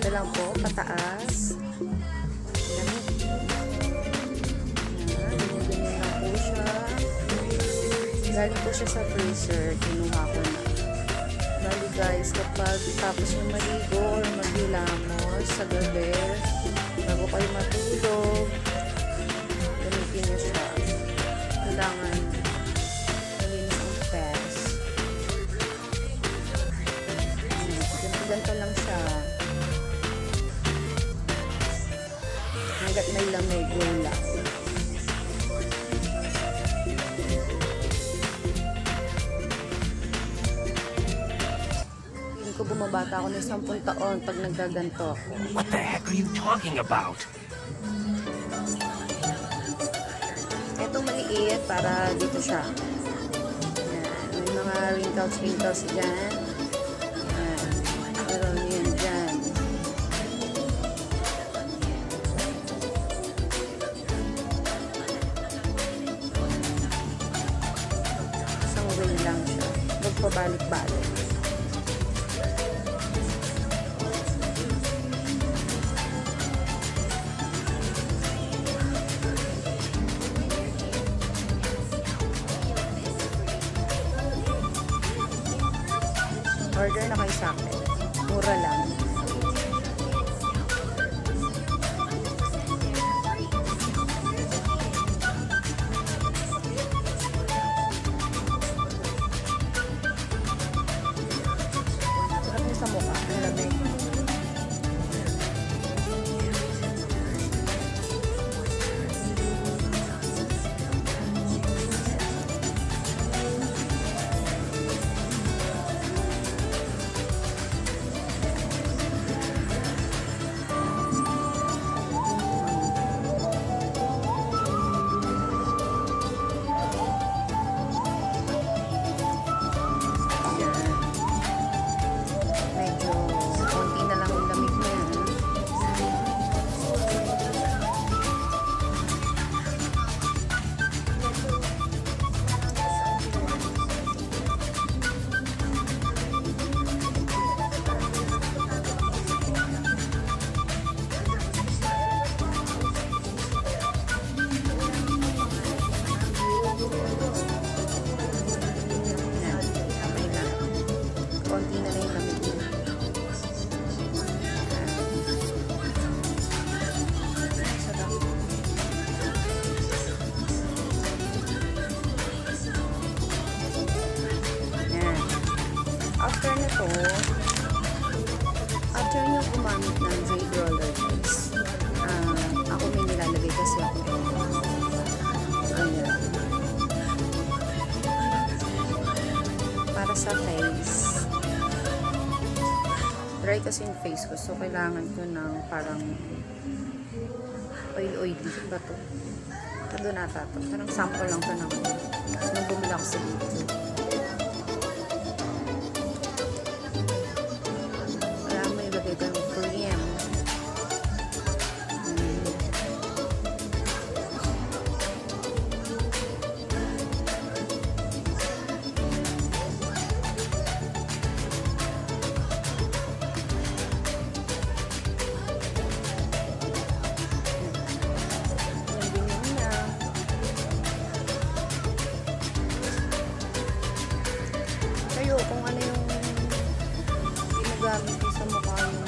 Dito lang po, pataas. Lamig. Ganyan-ganyan lang po siya. Galing po siya sa freezer. Kinuha ko na. Bali guys, kapag tapos yung maligo or maghilamos sa gabi, bago kayo matulog, gamitin nyo siya. Kailangan malinis ang pes. Ganito lang siya. Hanggat may lamig, yun lang. Ko bumabata ako ng 10 taon pag naggaganto ako. What the heck are you talking about? Ito maliit para dito siya. Yan. May mga wrinkles dyan. Yan. Meron yun dyan. Isang way lang siya. Magpabalik-balik. Order na kayo sa akin. Mura lang. Sarap niya sa mukha. Ang lamig. Konti na lang yung lamig niya. Sarap. Yan. After nito, after nyo gumamit ng jade roller guys, ako may nilalagay kasi ako. Ayan. Para sa face. Dry kasi yung face ko, so kailangan ko ng parang oily ba to? Ito doon ata to. Parang sample lang to nung bumili ako sa dito. Kaya may ilagay ko yung cream. Kayo, kung ano yung ginagamit ko sa mukha yung